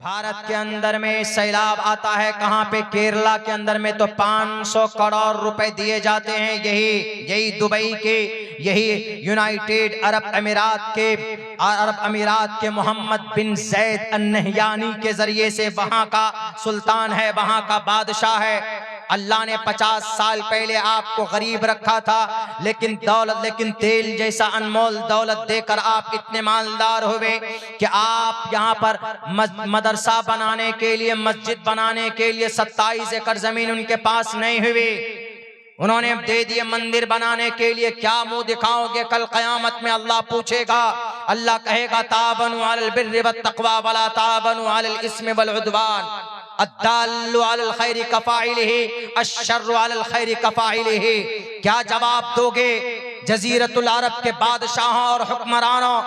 भारत के अंदर में सैलाब आता है कहाँ पे? केरला के अंदर में तो 500 करोड़ रुपए दिए जाते हैं। यही दुबई के, यही यूनाइटेड अरब अमीरात के मोहम्मद बिन जैद अन नहयानी के जरिए से वहां का सुल्तान है, वहां का बादशाह है। अल्लाह ने 50 साल पहले आपको गरीब रखा था, लेकिन तेल जैसा अनमोल दौलत देकर आप इतने मालदार हुए कि आप यहाँ पर मदरसा बनाने के लिए, मस्जिद बनाने के लिए 27 एकड़ जमीन उनके पास नहीं हुई, उन्होंने दे दिए मंदिर बनाने के लिए। क्या मुंह दिखाओगे? कल क़यामत में अल्लाह पूछेगा, अल्लाह कहेगा ताबनु अलल बिर्रि वत तक़वा वला ताबनु अलल इस्मि वल उद्वान अद्दाल्लु अलल खैरि कफ़ाइलिही अश्शर्रु अलल खैरि कफ़ाइलिही। क्या जवाब दोगे जजीरतुल अरब के बादशाहों और हुक्मरानों?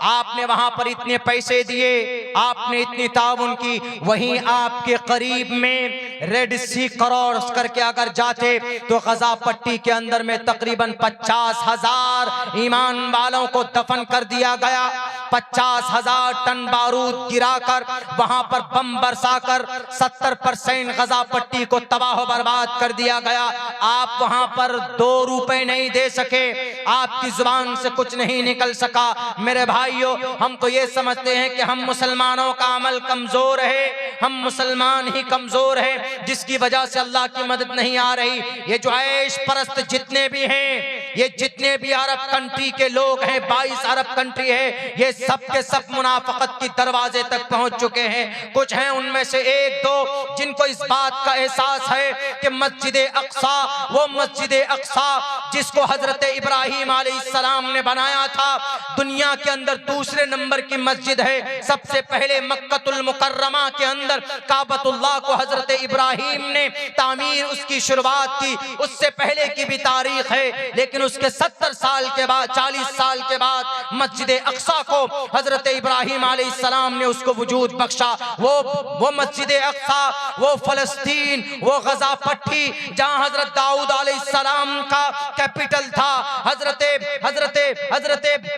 आपने वहां पर इतने पैसे दिए, आपने इतनी ताउन की, वहीं आपके करीब में रेड सी क्रॉस करके अगर जाते तो गजा पट्टी के अंदर में तकरीबन 50,000 ईमान वालों को दफन कर दिया गया। 50,000 टन बारूद गिराकर, वहां पर बम बरसाकर 70% गजा पट्टी को तबाह बर्बाद कर दिया गया। आप वहां पर 2 रुपए नहीं दे सके, आपकी जुबान से कुछ नहीं निकल सका। मेरे भाइयों, हम तो ये समझते हैं कि हम मुसलमानों का अमल कमजोर है, हम मुसलमान ही कमजोर हैं, जिसकी वजह से अल्लाह की मदद नहीं आ रही। ये जो ऐश परस्त जितने भी हैं, ये जितने भी अरब कंट्री के लोग हैं, 22 अरब कंट्री है, ये सब के सब मुनाफकत की दरवाजे तक पहुंच चुके हैं। कुछ हैं उनमें से 1-2 जिनको इस बात का एहसास है कि मस्जिद अक्सा, वो मस्जिद अक्सा जिसको हजरत इब्राहिम अलैहिस्सलाम ने बनाया था, दुनिया के अंदर दूसरे नंबर की मस्जिद है। सबसे पहले मक्कतुल मुकर्रमा के अंदर काबतुल्लाह को हजरत इब्राहिम ने तामीर, उसकी शुरुआत की, उससे पहले की भी तारीख है। लेकिन उसके 70 साल के बाद, 40 साल के बाद मस्जिद अक्सा को हजरत इब्राहिम अलैहिस्सलाम ने उसको वजूद बख्शा। वो मस्जिद अक्सा, वो फलस्तीन, वो गजा पट्टी जहां हजरत दाऊद अलैहिस्सलाम का कैपिटल था, हजरत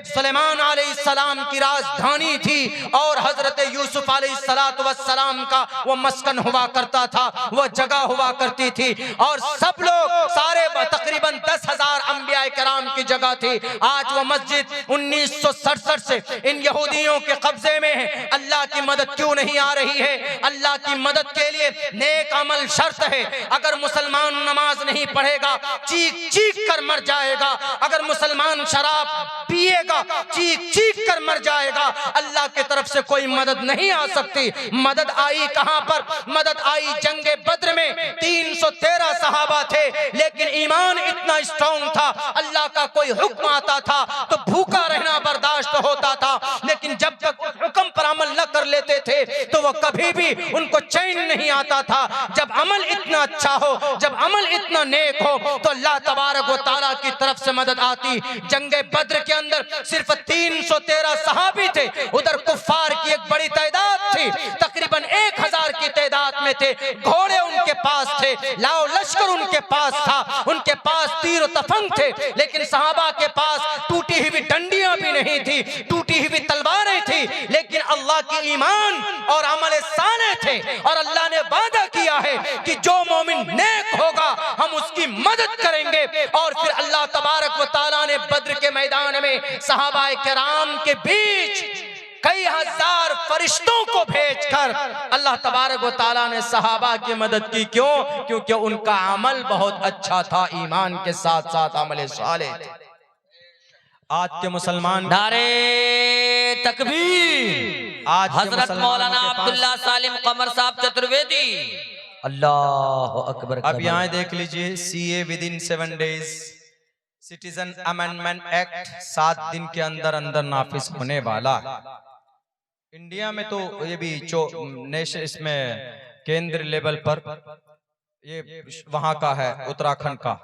सुलेमान अलैहिस्सलाम की राजधानी थी, और हजरत यूसुफ अलैहिस्सलाम का वो मस्कन हुआ करता था, वो जगह हुआ करती थी। और सब लोग सारे तकरीबन 10,000 अंबिया कराम की जगह थी। आज वो मस्जिद 1967 से इन यहूदियों के कब्जे में है। अल्लाह की मदद क्यों नहीं आ रही है? अल्लाह की मदद के लिए नेक अमल शर्त है। अगर मुसलमान नमाज नहीं पढ़ेगा, चीख चीख कर मर जाएगा। अगर मुसलमान शराब पिएगा, चीख चीख कर मर जाएगा। अल्लाह की तरफ से कोई मदद नहीं आ सकती। मदद आई कहां पर? मदद आई जंगे बद्र में। 313 सहाबा थे, लेकिन ईमान इतना स्ट्रॉन्ग था, अल्लाह का कोई हुक्म आता था तो भूखा रहना बर्दाश्त होता था, लेकिन जब तक हुक्म पर अमल न कर लेते थे तो वो कभी भी उनको चैन नहीं आता था। जब अमल इतना अच्छा हो, जब अमल इतना नेक हो, तो अल्लाह तबारक व तआला की तरफ से मदद आती। जंगे बद्र के अंदर सिर्फ 313 सहाबी थे, उधर कुफ्फार की एक बड़ी तादाद थी, तकरीबन 1000 की तादाद में थे। घोड़े उनके पास थे, लाओ लश्कर उनके पास था, उनके पास तीर तफंग थे, लेकिन सहाबा के पास टूटी हुई डंडियां भी नहीं थी, टूटी हुई तलवारें थी, लेकिन अल्लाह की ईमान और अमल साने थे। और अल्लाह ने वादा किया है कि जो मोमिन नेक होगा हम उसकी मदद करेंगे। और फिर अल्लाह तबारक व तआला ने बद्र के मैदान में सहाबाए किराम के बीच कई हजार फरिश्तों को भेजकर अल्लाह तबारक व तआला ने सहाबा की मदद की। क्यों? क्योंकि उनका अमल बहुत अच्छा था, ईमान के साथ साथ अमल सालेह थे। आज के मुसलमान नारे तकबीर। आज हजरत मौलाना अब्दुल्ला सालिम कमर साहब चतुर्वेदी, अल्लाह अकबर। अब यहाँ देख लीजिए, CA with in 7 days, citizen amendment act 7 दिन के अंदर अंदर नाफिज होने वाला। इंडिया में तो ये भी नेशनल, इसमें केंद्र लेवल पर, ये वहां का है, उत्तराखंड का,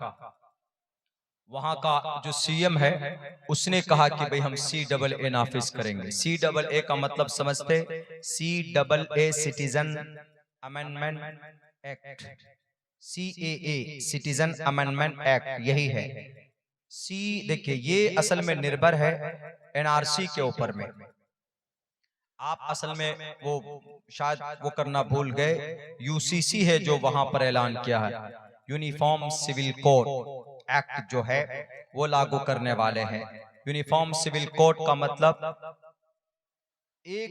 वहां का जो CM है उसने कहा कि भाई हम CAA नाफिज करेंगे। CAA का मतलब समझते? CAA citizen amendment act, CAA citizen amendment act, यही है। देखिए ये असल में निर्भर है NRC के ऊपर में। आप असल में वो शायद वो करना भूल गए, यूसीसी है जो वहां पर ऐलान किया है, यूनिफॉर्म सिविल कोड एक्ट जो है वो लागू करने वाले हैं। यूनिफॉर्म सिविल कोड का मतलब एक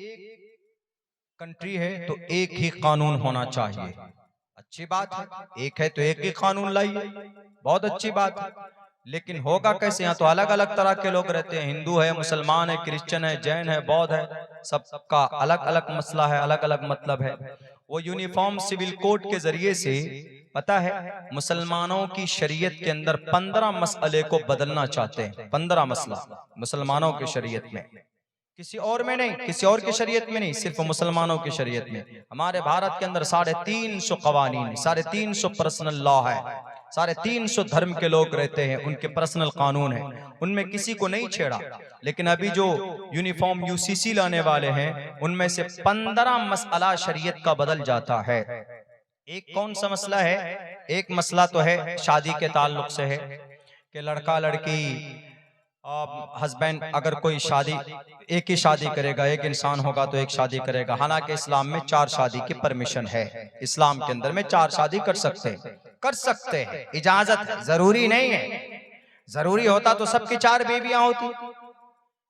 कंट्री है तो एक ही कानून होना चाहिए। अच्छी बात है, एक है तो एक ही कानून लाइए, बहुत अच्छी बात है। लेकिन होगा कैसे? यहाँ तो अलग अलग तरह के लोग रहते हैं, हिंदू है, मुसलमान है, क्रिश्चियन है, जैन है, बौद्ध है, सबका अलग अलग मसला है, अलग अलग मतलब है। वो यूनिफॉर्म सिविल कोड के जरिए से पता है मुसलमानों की शरीयत के अंदर 15 मसले को बदलना चाहते हैं। 15 मसला मुसलमानों की शरीयत में, किसी और में नहीं, किसी और की शरीयत में नहीं, सिर्फ मुसलमानों की शरीयत में। हमारे भारत के अंदर 350 कवानीन, 350 पर्सनल लॉ है, 350 धर्म के लोग रहते हैं, उनके पर्सनल कानून है, उनमें किसी को नहीं छेड़ा। लेकिन अभी जो यूनिफॉर्म यूसीसी लाने वाले हैं उनमें से 15 मसला शरीयत का बदल जाता है। एक कौन सा मसला है? एक मसला तो है शादी के ताल्लुक से है कि लड़का लड़की हस्बैंड अगर कोई शादी एक ही शादी करेगा, एक इंसान होगा तो एक शादी करेगा। हालांकि इस्लाम में 4 शादी की परमिशन है, इस्लाम के अंदर में 4 शादी कर सकते हैं, इजाजत है, जरूरी नहीं है। जरूरी होता तो सबकी 4 बीवियां होती,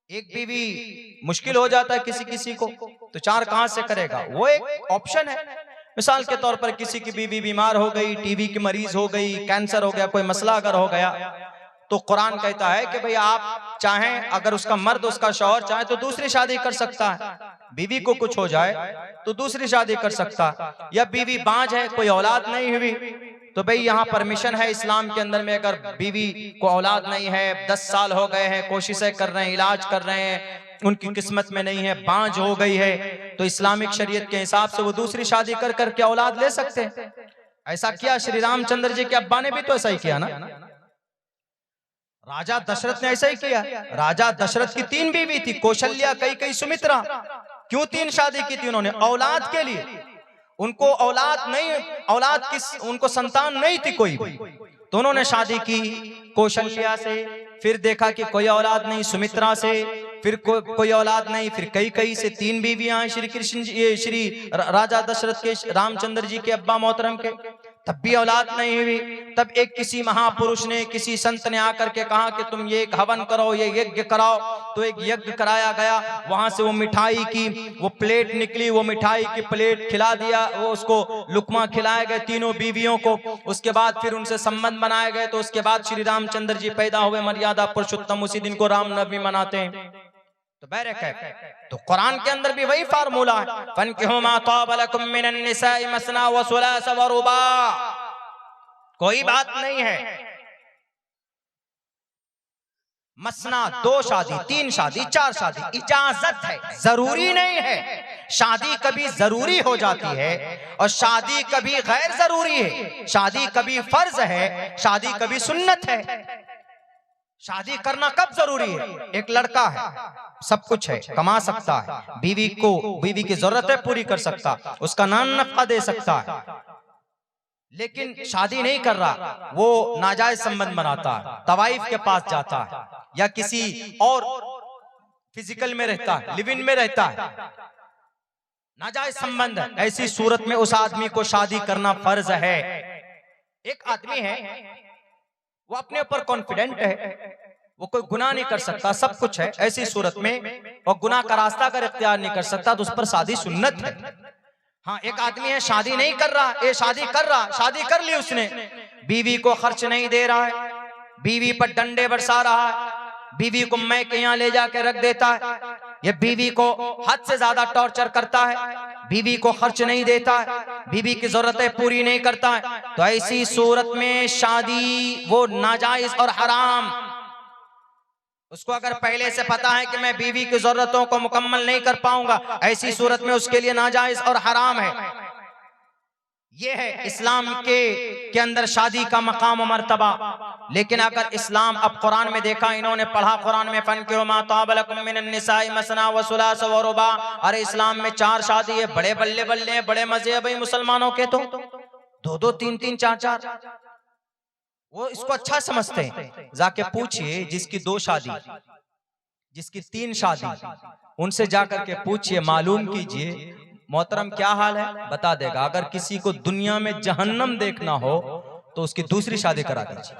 एक बीवी मुश्किल हो जाता है किसी किसी को, तो 4 कहां से करेगा? वो एक ऑप्शन है। मिसाल के तौर पर किसी की बीवी बीमार हो गई, टीबी की मरीज हो गई, कैंसर हो गया, कोई मसला अगर हो गया, तो कुरान कहता है कि भाई आप चाहें, अगर उसका मर्द उसका शौहर चाहे तो दूसरी शादी कर सकता है। बीवी को कुछ हो जाए तो दूसरी शादी कर सकता है। या बीवी बांझ है, कोई औलाद नहीं हुई, तो भाई यहाँ परमिशन है इस्लाम के अंदर में, अगर बीवी को औलाद नहीं है, 10 साल हो गए हैं, कोशिशें कर रहे हैं, इलाज कर रहे हैं, उनकी किस्मत में नहीं है, बांझ हो गई है, तो इस्लामिक शरीयत के हिसाब से वो दूसरी शादी कर करके औलाद ले सकते हैं। ऐसा किया श्री रामचंद्र जी के अब्बा ने भी तो ऐसा ही किया ना, राजा दशरथ ने ऐसा ही किया। राजा दशरथ की 3 बीवी थी, कौशल्या, कैकेयी, सुमित्रा। क्यों 3 शादी की थी उन्होंने? औलाद के लिए। उनको औलाद नहीं, उनको संतान नहीं थी कोई भी, तो उन्होंने शादी की कौशल्या से, फिर देखा कि कोई औलाद नहीं, सुमित्रा से, फिर कोई औलाद नहीं, फिर कैकेयी से। 3 बीवियां हैं श्री कृष्ण जी, श्री राजा दशरथ के, रामचंद्र जी के अब्बा मोहतरम के, तब भी औलाद नहीं हुई। तब एक किसी महापुरुष ने, किसी संत ने आकर के कहा कि तुम ये एक हवन करो, ये यज्ञ कराओ, तो एक यज्ञ कराया गया। वहां से वो मिठाई की वो प्लेट निकली, वो मिठाई की प्लेट खिला दिया, वो उसको लुकमा खिलाए गए तीनों बीवियों को। उसके बाद फिर उनसे संबंध बनाए गए, तो उसके बाद श्री रामचंद्र जी पैदा हुए, मर्यादा पुरुषोत्तम, उसी दिन को रामनवमी मनाते हैं। तो बैरक है, तो कुरान के अंदर भी वही फार्मूला है, फनकिहू मा ताब लकुम मिनन निसाई मसना व सुलास व रुबा। कोई बात नहीं है मसना, 2 शादी, 3 शादी, 4 शादी, इजाजत है, जरूरी नहीं है। शादी कभी जरूरी हो जाती है और शादी कभी गैर जरूरी है। शादी कभी फर्ज है, शादी कभी सुन्नत है। शादी करना कब जरूरी है? एक लड़का है, सब कुछ है, कमा सकता है, बीवी की जरूरतें पूरी कर सकता, उसका नान नफका दे सकता है, लेकिन शादी नहीं कर रहा, वो नाजायज संबंध बनाता है, तवाइफ के पास जाता है, या किसी और फिजिकल में रहता है, लिव इन में रहता है, नाजायज संबंध है। ऐसी सूरत में उस आदमी को शादी करना फर्ज है। एक आदमी है, वो अपने ऊपर कॉन्फिडेंट है, वो कोई गुनाह नहीं कर सकता, सब कुछ है, ऐसी सूरत में वो गुनाह का रास्ता अगर इख्तियार नहीं कर सकता तो उस पर शादी सुन्नत है। हाँ, एक आदमी है शादी नहीं कर रहा, ये शादी कर रहा, शादी कर ली उसने, बीवी को खर्च नहीं दे रहा है, बीवी पर डंडे बरसा रहा है, बीवी को मैं के यहाँ ले जाके रख देता है, ये बीवी को हद से ज्यादा टॉर्चर करता है, बीवी को खर्च नहीं देता है, बीवी की जरूरतें पूरी नहीं करता है, तो ऐसी सूरत में शादी वो नाजायज और हराम। उसको अगर पहले से पता है कि मैं बीवी की जरूरतों को मुकम्मल नहीं कर पाऊंगा, ऐसी सूरत में उसके लिए नाजायज और हराम है। ये है इस्लाम के अंदर शादी का मकाम और मर्तबा। लेकिन अगर इस्लाम, अब कुरान में देखा, इन्होंने पढ़ा कुरान में, फनकिहू मा ताब लकुम मिनन निसाई मसना व सुलास व रुबा। अरे इस्लाम में 4 शादी है, बड़े बल्ले बल्ले हैं, बड़े मजे है भाई मुसलमानों के, तो 2-2, 3-3, 4-4 वो इसको अच्छा समझते हैं। जाके पूछिए जिसकी 2 शादी, जिसकी 3 शादी, उनसे जाकर के पूछिए, मालूम कीजिए मोहतरम क्या हाल है, बता देगा। अगर किसी को दुनिया में जहन्नम देखना हो तो उसकी दूसरी शादी करा दीजिए।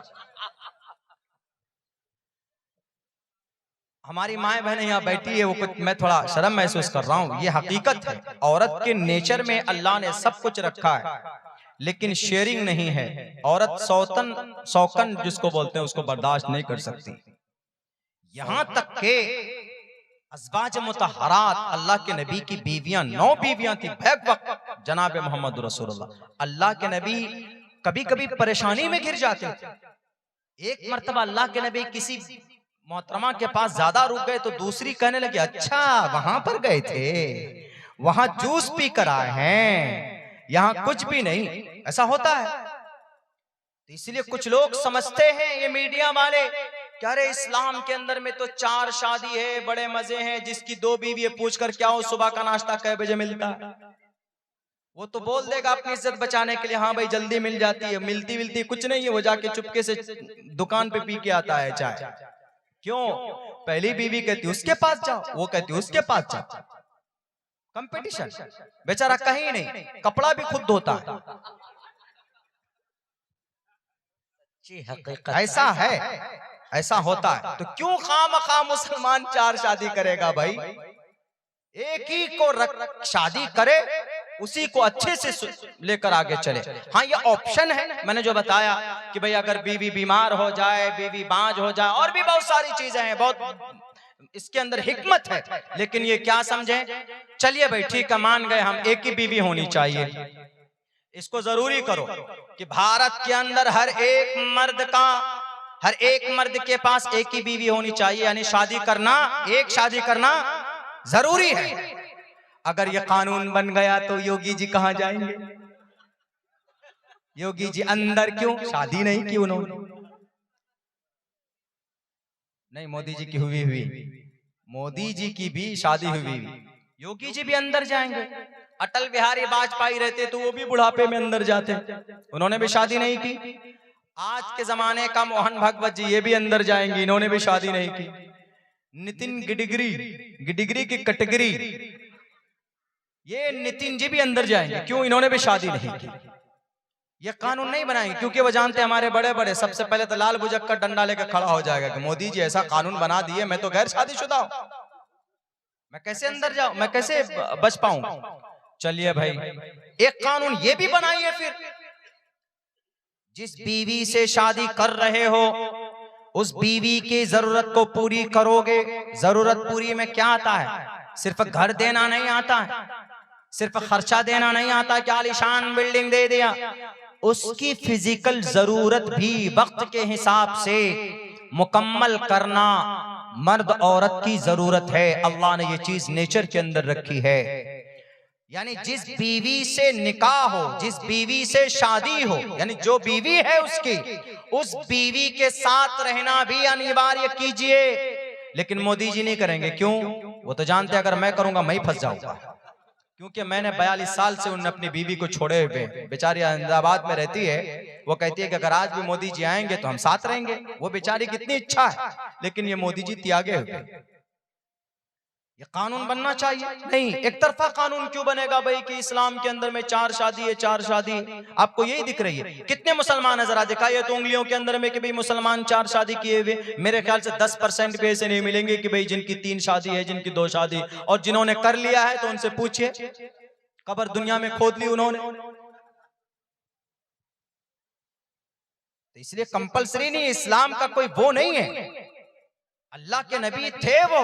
हमारी माएं बहनें यहाँ बैठी है, वो कुछ मैं थोड़ा शर्म महसूस कर रहा हूँ, ये हकीकत है। औरत के नेचर में अल्लाह ने सब कुछ रखा है, लेकिन शेयरिंग नहीं है। औरत शौकन जिसको बोलते हैं उसको बर्दाश्त नहीं कर सकती। यहां तक के अज़वाज मुतहरात, अल्लाह के नबी की बीवियां 9 बीवियां थी बैक वक्त जनाब मोहम्मद रसूलुल्लाह। अल्लाह के नबी कभी कभी परेशानी में घिर जाते थे। एक मर्तबा अल्लाह के नबी किसी मोहतरमा के पास ज्यादा रुक गए तो दूसरी कहने लगी, अच्छा वहां पर गए थे, वहां जूस पी कर आए हैं, यहाँ कुछ भी नहीं। ऐसा होता है। तो इसलिए कुछ लोग समझते हैं, ये मीडिया वाले, क्या रे इस्लाम के अंदर में तो 4 शादी है, बड़े मजे हैं, जिसकी 2 बीवी है पूछ कर क्या हो सुबह का नाश्ता कै बजे मिलता है। वो तो बोल देगा अपनी इज्जत बचाने के लिए, हाँ भाई जल्दी मिल जाती है। मिलती कुछ नहीं है, वो जाके चुपके से दुकान पे पी के आता है चाय। क्यों? पहली बीवी कहती उसके पास जाओ, वो कहती उसके पास जाओ। कंपटीशन। बेचारा कहीं नहीं, कपड़ा भी खुद धोता है। ऐसा है, ऐसा होता है। तो क्यों खामखा मुसलमान 4 शादी करेगा भाई? एक ही को शादी करे, उसी को अच्छे से लेकर आगे चले। हाँ ये ऑप्शन है, मैंने जो बताया कि भाई अगर बीवी बीमार हो जाए, बीवी बांझ हो जाए, और भी बहुत सारी चीजें हैं, बहुत इसके अंदर हिकमत है। लेकिन ये क्या समझे, चलिए भाई ठीक है मान गए हम, एक ही बीवी होनी चाहिए। इसको जरूरी करो कि भारत के अंदर हर एक मर्द के पास एक ही बीवी होनी चाहिए, यानी शादी करना, एक शादी करना जरूरी है। अगर ये कानून बन गया तो योगी जी कहां जाएंगे? योगी जी अंदर क्यों? शादी नहीं की उन्होंने। नहीं, मोदी जी की हुई, मोदी जी की भी शादी हुई, योगी जी भी अंदर जाएंगे। अटल बिहारी वाजपेयी रहते तो वो भी बुढ़ापे में अंदर जाते, उन्होंने भी शादी नहीं की। आज के जमाने का मोहन भागवत जी, ये भी अंदर जाएंगे, इन्होंने भी शादी नहीं की। नितिन गिडगिरी की कैटेगरी, ये नितिन जी भी अंदर जाएंगे, क्यों? इन्होंने भी शादी नहीं की। ये कानून नहीं बनाएंगे क्योंकि वो जानते हैं हमारे बड़े बड़े, सबसे पहले तो लाल बुझक का डंडा लेकर खड़ा हो जाएगा कि मोदी जी ऐसा कानून बना दिए, मैं तो गैर शादीशुदा हूं, मैं कैसे अंदर जाऊं, मैं कैसे बच पाऊं? चलिए भाई एक कानून ये भी बनाइए फिर, जिस बीवी से शादी कर रहे हो उस बीवी की जरूरत को पूरी करोगे। जरूरत पूरी में क्या आता है? सिर्फ घर देना नहीं आता है, सिर्फ खर्चा देना नहीं आता कि आलीशान बिल्डिंग दे दिया। उसकी फिजिकल जरूरत भी वक्त के हिसाब से मुकम्मल करना मर्द औरत की जरूरत है। अल्लाह ने ये चीज नेचर के अंदर रखी है। यानी जिस बीवी से निकाह हो, जिस बीवी से शादी हो, यानी जो बीवी है उसकी, उस बीवी के साथ रहना भी अनिवार्य कीजिए। लेकिन मोदी जी नहीं करेंगे, क्यों? वो तो जानते हैं अगर मैं करूंगा मैं ही फंस जाऊंगा, क्योंकि मैंने 42 साल से उन्हें अपनी बीवी को छोड़े हुए, बेचारी अहमदाबाद में रहती है। वो कहती है कि अगर आज भी मोदी जी आएंगे तो हम साथ रहेंगे। वो बेचारी कितनी इच्छा है, लेकिन ये मोदी जी त्यागे हुए। ये कानून बनना चाहिए नहीं, एक तरफा कानून क्यों बनेगा भाई कि इस्लाम के अंदर में 4 शादी है, 4 शादी। आपको यही दिख रही है? कितने मुसलमान है जरा दिखाइए तो उंगलियों के अंदर में कि भाई मुसलमान 4 शादी किए हुए। मेरे ख्याल से 10% भी ऐसे नहीं मिलेंगे कि भाई जिनकी 3 शादी है, जिनकी 2 शादी। और जिन्होंने कर लिया है तो उनसे पूछिए, कब्र दुनिया में खोद ली उन्होंने। तो इसलिए कंपलसरी नहीं, इस्लाम का कोई वो नहीं है। अल्लाह के नबी थे, वो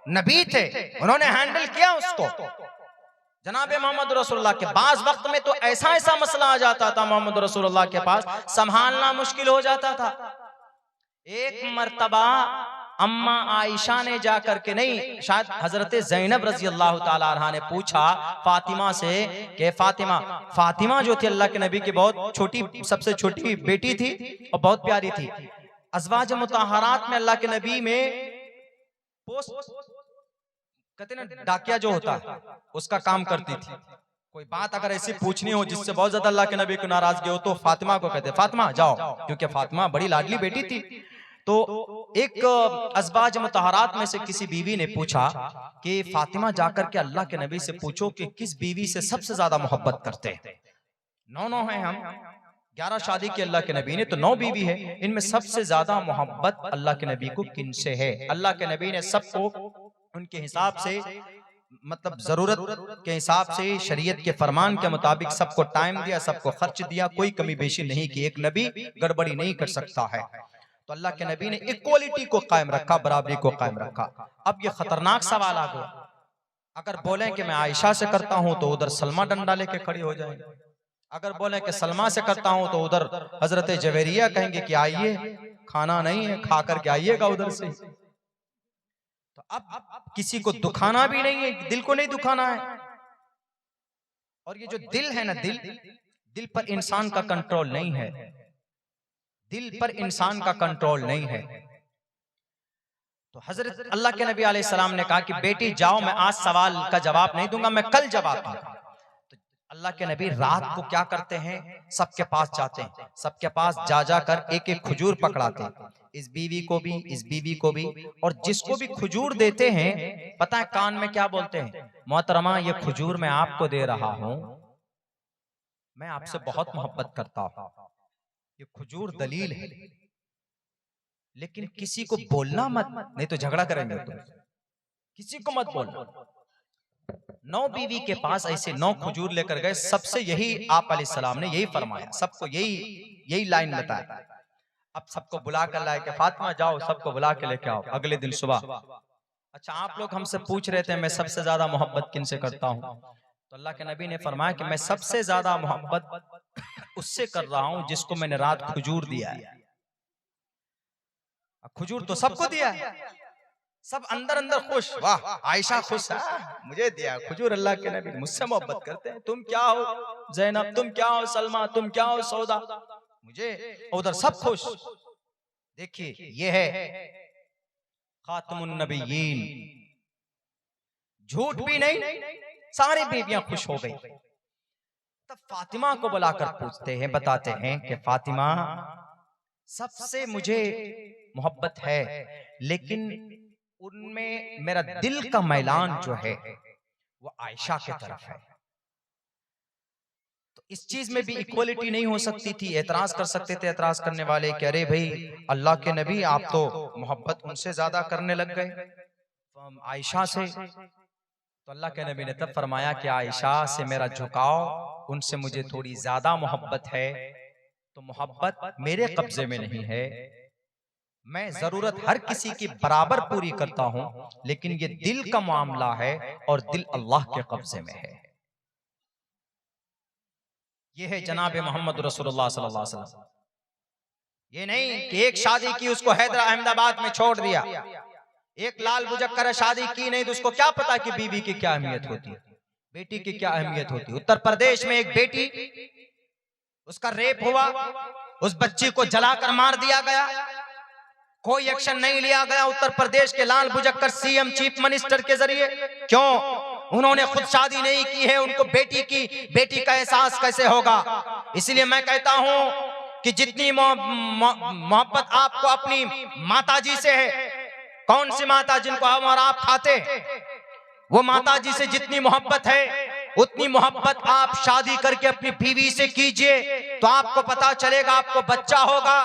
नबी थे, उन्होंने हैंडल किया उसको। जनाब मोहम्मद रसूलुल्लाह के बाज़ वक्त में तो ऐसा मसला आ जाता था मोहम्मद रसूलुल्लाह के पास, संभालना मुश्किल हो जाता था। एक मर्तबा अम्मा आयशा ने जाकर के, नहीं शायद हजरत ज़ैनब रजी अल्लाह ताला अन्हा ने पूछा फातिमा से कि फातिमा जो थी अल्लाह के नबी की बहुत छोटी, सबसे छोटी बेटी थी और बहुत प्यारी थी। अज़वाज मुतहरात में अल्लाह के नबी में कहते ना डाकिया जो होता है उसका काम करती थी। कोई बात अगर ऐसी पूछनी हो जिससे बहुत ज्यादा अल्लाह के नबी को नाराजगी हो तो फातिमा को कहते फातिमा जाओ, क्योंकि फातिमा बड़ी लाडली बेटी थी। तो एक अज़वाज मुतहरात में से किसी बीवी ने पूछा कि फातिमा जाकर के अल्लाह के नबी से पूछो कि किस बीवी से सबसे ज्यादा मोहब्बत करते हैं। 9 हैं हम, 11 शादी की अल्लाह के नबी ने, तो 9 बीवी है, इनमें सबसे ज्यादा मोहब्बत अल्लाह के नबी को किन से है? अल्लाह के नबी ने सबको उनके हिसाब से, मतलब जरूरत के हिसाब से, शरीयत के फरमान के मुताबिक सबको टाइम दिया, सबको खर्च दिया, कोई कमी बेशी नहीं की। एक नबी गड़बड़ी नहीं कर सकता है। तो अल्लाह के नबी ने इक्वालिटी को कायम रखा, बराबरी को कायम रखा। अब ये खतरनाक सवाल आ गया, अगर बोलें कि मैं आयशा से करता हूं तो उधर सलमा डंडा लेके खड़ी हो जाएंगे, अगर बोलें कि सलमा से करता हूं तो उधर हजरत जवेरिया कहेंगे कि आइए, खाना नहीं है, खा करके आइएगा उधर से। तो अब किसी को दुखाना भी नहीं है, दिल को नहीं दुखाना है। और ये जो दिल है ना, दिल पर इंसान का कंट्रोल नहीं है, दिल पर इंसान का कंट्रोल नहीं है। तो हजरत अल्लाह के नबी अलैहिस्सलाम ने कहा कि बेटी जाओ, मैं आज सवाल का जवाब नहीं दूंगा, मैं कल जवाब दूंगा। तो अल्लाह के नबी रात को क्या करते हैं, सबके पास जाते हैं, सबके पास जा जाकर एक एक खजूर पकड़ाते हैं, इस बीवी को भी, इस बीवी को भी, और जिसको भी खजूर देते हैं पता है कान में क्या बोलते हैं? मोहतरमा ये खजूर मैं आपको दे रहा हूं, मैं आपसे बहुत मोहब्बत करता हूं, ये खजूर दलील है, लेकिन किसी को बोलना मत, नहीं तो झगड़ा करेंगे तुम, किसी को मत बोलना। 9 बीवी के पास ऐसे 9 खजूर लेकर गए, सबसे यही आप अलैहिस्सलाम ने यही फरमाया, सबको यही लाइन बताया। अब सबको बुला कर लाए कि फातिमा जाओ, सबको बुला के लेके आओ। अगले दिन सुबह, अच्छा आप लोग हमसे पूछ रहे थे मैं सबसे ज्यादा मोहब्बत किन से करता हूं, तो अल्लाह के नबी ने फरमाया कि मैं सबसे ज्यादा मोहब्बत उससे कर रहा हूं जिसको मैंने रात खजूर दिया है। खजूर तो सबको दिया है, सब अंदर अंदर खुश, वाह आयशा खुश है, मुझे दिया खजूर अल्लाह के नबी, मुझसे मोहब्बत करते हैं। तुम क्या हो ज़ैनब, तुम क्या हो सलमा, तुम क्या हो सौदा, मुझे, उधर सब खुश। देखिए ये है खातमुन नबिय्यीन, झूठ भी नहीं, सारी बीवियां खुश हो गई। तब फातिमा को बुलाकर पूछते हैं, बताते हैं कि फातिमा सबसे मुझे मोहब्बत है, लेकिन उनमें मेरा दिल का मैलान जो है वो आयशा की तरफ है। तो इस चीज में भी इक्वलिटी नहीं हो सकती थी। एतराज कर सकते थे एतराज करने वाले कि अरे भाई अल्लाह के नबी आप तो मोहब्बत उनसे ज्यादा करने लग गए आयशा से। तो अल्लाह के नबी ने तब फरमाया कि आयशा से मेरा झुकाव, उनसे मुझे थोड़ी ज्यादा मोहब्बत है, तो मोहब्बत मेरे कब्जे में नहीं है, मैं जरूरत हर किसी की बराबर पूरी करता हूं, लेकिन ये दिल का मामला है और दिल अल्लाह के कब्जे में है। ये है जनाब मोहम्मद रसूलुल्लाह सल्लल्लाहु अलैहि वसल्लम। ये नहीं कि एक शादी की उसको अहमदाबाद में छोड़ दिया, एक लाल बुजक्कर शादी की नहीं तो उसको क्या पता कि बीवी की क्या अहमियत होती है, बेटी की क्या अहमियत होती है। उत्तर प्रदेश में एक बेटी, उसका रेप हुआ, उस बच्ची को जलाकर मार दिया गया, कोई एक्शन नहीं लिया गया उत्तर प्रदेश के लाल बुजक्कर सीएम चीफ मिनिस्टर के जरिए। क्यों? उन्होंने खुद शादी नहीं की है, उनको बेटी का एहसास कैसे होगा? इसलिए मैं कहता हूं कि जितनी मोहब्बत आपको अपनी माताजी से है, कौन सी माता जिनको हम और आप खाते, वो माताजी से जितनी मोहब्बत है उतनी मोहब्बत आप शादी करके अपनी बीवी से कीजिए, तो आपको पता चलेगा, आपको बच्चा होगा,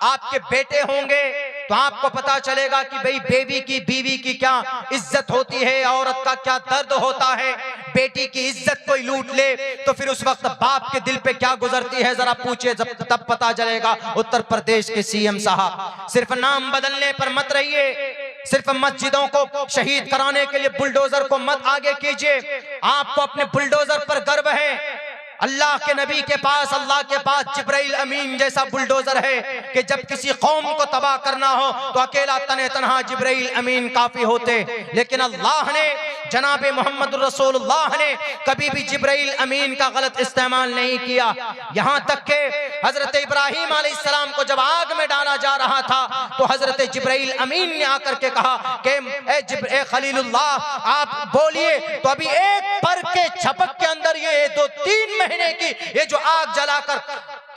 आपके बेटे होंगे, तो आपको पता चलेगा कि भाई बीवी की क्या इज्जत होती है, औरत का क्या दर्द होता है। बेटी की इज्जत कोई लूट ले तो फिर उस वक्त बाप के दिल पे क्या गुजरती है जरा पूछिए, तब पता चलेगा। उत्तर प्रदेश के सीएम साहब, सिर्फ नाम बदलने पर मत रहिए, सिर्फ मस्जिदों को शहीद कराने के लिए बुलडोजर को मत आगे कीजिए। आपको अपने बुलडोजर पर गर्व है, अल्लाह के नबी के पास, अल्लाह के पास जिब्राइल अमीन जैसा बुलडोजर है कि जब किसी कौम को तबाह करना हो तो अकेला तने तनहा जिब्राइल अमीन काफी होते, लेकिन अल्लाह ने, जनाब मोहम्मद रसूलुल्लाह ने कभी भी जिब्राइल अमीन का गलत इस्तेमाल नहीं किया। यहां तक के हजरत इब्राहिम अलैहिस्सलाम को जब आग में डाला जा रहा था तो हजरत जिब्राइल अमीन ने आकर के कहा कि ए खलीलुल्लाह आप बोलिए, तो अभी एक पर के झपक के अंदर ये 2-3 महीने की ये जो आग जलाकर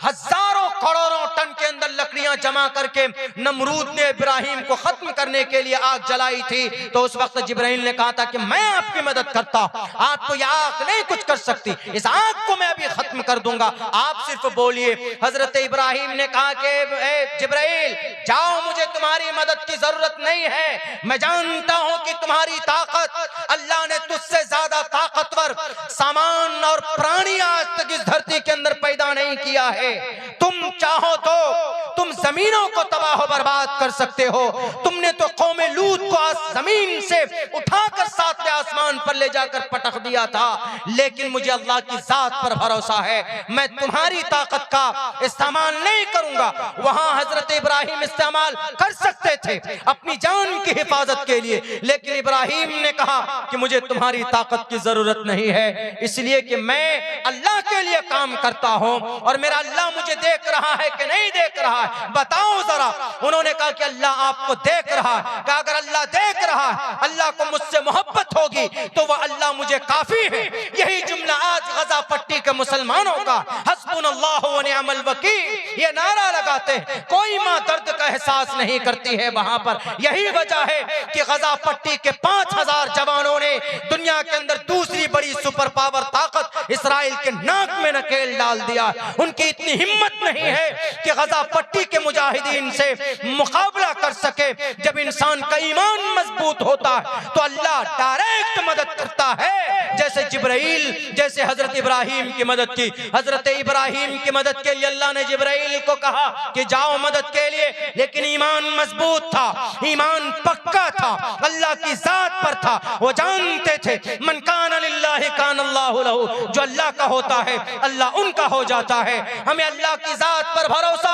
हजारों करोड़ों टन के अंदर लकड़ियां जमा करके नमरूद ने इब्राहिम को खत्म करने के लिए आग जलाई थी, तो उस वक्त जिब्राइल ने कहा था कि मैं आपकी मदद करता हूं, आपको यह आग नहीं कुछ कर सकती, इस आग को मैं अभी खत्म कर दूंगा, आप सिर्फ बोलिए। हजरत इब्राहिम ने कहा कि जिब्राइल जाओ, मुझे तुम्हारी मदद की जरूरत नहीं है, मैं जानता हूं कि तुम्हारी ताकत, अल्लाह ने तुझसे ज्यादा ताकतवर सामान और प्राणी आज तक इस धरती के अंदर पैदा नहीं किया है। तुम चाहो तो तुम जमीनों को तबाह बर्बाद कर सकते हो, तुमने तो कौमे लूत को जमीन से उठाकर सातवें आसमान पर ले जाकर पटक दिया था, लेकिन मुझे अल्लाह की जात पर भरोसा है, मैं तुम्हारी ताकत का इस्तेमाल नहीं करूंगा। वहां हजरत इब्राहिम इस्तेमाल कर सकते थे अपनी जान की हिफाजत के लिए, लेकिन इब्राहिम ने कहा कि मुझे तुम्हारी ताकत की जरूरत नहीं है, इसलिए कि मैं अल्लाह के लिए काम करता हूं और मेरा अल्लाह मुझे देख रहा है कि नहीं देख रहा है, बताओ जरा। उन्होंने कहा कि अल्लाह आपको देख रहा है। कहा अगर अल्लाह देख रहा है, अल्लाह को मुझसे मोहब्बत होगी तो वह अल्लाह मुझे काफी है। यही जुमला आज गजा पट्टी के मुसलमानों का हस्बुनल्लाहु व निअमल वकील ये नारा लगाते हैं, कोई माँ दर्द का एहसास नहीं करती है वहां पर। यही वजह है कि गजा पट्टी के 5000 जवानों ने दुनिया के अंदर दूसरी बड़ी सुपर पावर ताकत इसराइल के नाक में नकेल डाल दिया। उनकी इतनी हिम्मत नहीं है कि गजा पट्टी के मुजाहिदीन से मुकाबला कर सके। जब इंसान का ईमान मजबूत होता है तो अल्लाह डायरेक्ट मदद करता है, जैसे जिब्राइल, जैसे हजरत इब्राहिम की मदद की। हजरत इब्राहिम की मदद के लिए अल्लाह ने जिब्राइल को कहा कि जाओ मदद के लिए, लेकिन ईमान मजबूत था, ईमान पक्का था, अल्लाह की जात पर था। वो जानते थे मन कान लिल्लाहि कान अल्लाहु लहू, जो अल्लाह का होता है अल्लाह उनका हो जाता है। हमें अल्लाह की जात पर भरोसा।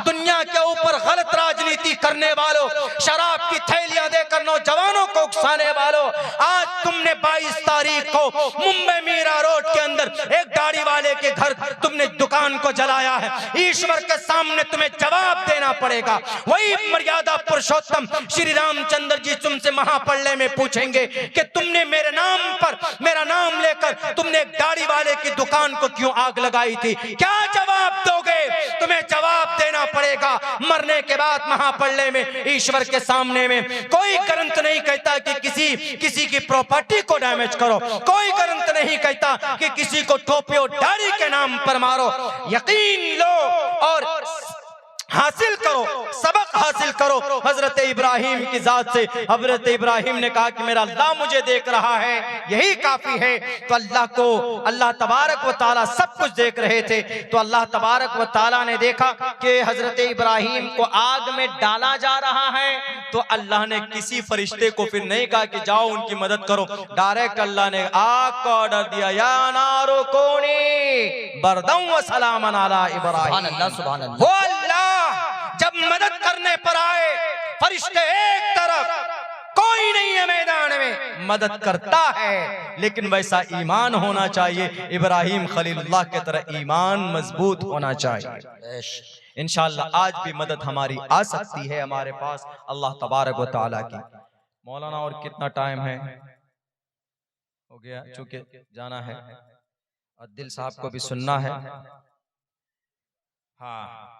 दुनिया के ऊपर गलत राजनीति करने वालों, शराब की थैलियां देकर नौजवानों को उकसाने वालों, आज तुमने 22 तारीख को मुंबई मीरा रोड के अंदर एक दाढ़ी वाले के घर तुमने दुकान को जलाया है, ईश्वर के सामने तुम्हें जवाब देना पड़ेगा। वही मर्यादा पुरुषोत्तम श्री रामचंद्र जी तुमसे महापल्ले में पूछेंगे कि तुमने मेरे नाम पर, मेरा नाम लेकर तुमने एक दाढ़ी वाले की दुकान को क्यों आग लगाई थी? क्या जवाब दोगे? तुम्हें जवाब देना पड़ेगा। मरने के बाद महापल्ले में ईश्वर के सामने में कोई करंट नहीं कहता कि किसी की प्रॉपर्टी को डैमेज करो, कोई करंट नहीं कहता कि किसी को टोपी और दाढ़ी के नाम पर मारो। यकीन लो और हासिल करो, सबक हासिल करो हजरत इब्राहिम की जात से। हजरत इब्राहिम ने कहा कि मेरा अल्लाह मुझे देख रहा है, यही काफी है। तो अल्लाह को, अल्लाह तबारक व ताला सब कुछ देख रहे थे, तो अल्लाह तबारक व ताला ने देखा कि हजरत इब्राहिम को आग में डाला जा रहा है, तो अल्लाह ने किसी फरिश्ते को फिर नहीं कहा कि जाओ उनकी मदद करो, डायरेक्ट अल्लाह ने आग का ऑर्डर दिया, या नारो कोनी बरदम व सलामन अला इब्राहिम। सुभान अल्लाह। जब मदद करने पर आए फरिश्ते एक तरफ, कोई नहीं है मैदान में, मदद करता है, लेकिन वैसा ईमान होना चाहिए, इब्राहिम खलीलुल्लाह की तरह ईमान मजबूत होना चाहिए। इंशाअल्लाह आज भी मदद हमारी आ सकती है हमारे पास, अल्लाह तबारक व तआला की। मौलाना और कितना टाइम है? हो गया, चूंकि जाना है, दिल साहब को भी सुनना है। हाँ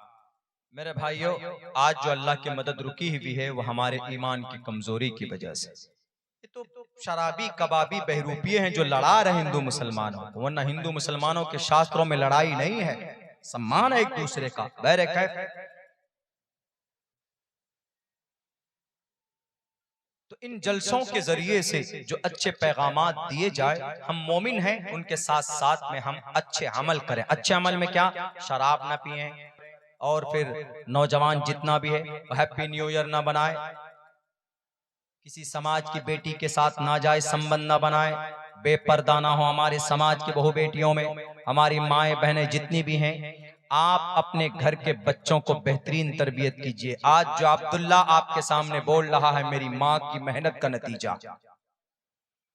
मेरे भाइयों, आज जो अल्लाह की मदद रुकी हुई है वो हमारे ईमान की कमजोरी की वजह से। ये तो शराबी कबाबी बहरूपिये हैं जो लड़ा रहे हिंदू मुसलमानों को, वरना हिंदू मुसलमानों के शास्त्रों में लड़ाई नहीं है, सम्मान है एक दूसरे का। बहरे कैफ तो इन जलसों के जरिए से जो अच्छे पैगामात दिए जाए, हम मोमिन हैं, उनके साथ साथ में हम अच्छे अमल करें। अच्छे अमल में क्या? शराब ना पिए, और फिर नौजवान जितना भी है हैप्पी न्यू ईयर ना बनाए, किसी समाज की बेटी के साथ नाजायज संबंध ना बनाए, बेपर्दा ना हो हमारे समाज की बहु बेटियों में। हमारी माएँ बहनें जितनी भी हैं, आप अपने घर के बच्चों को बेहतरीन तरबियत कीजिए। आज जो अब्दुल्ला आपके सामने बोल रहा है, मेरी माँ की मेहनत का नतीजा।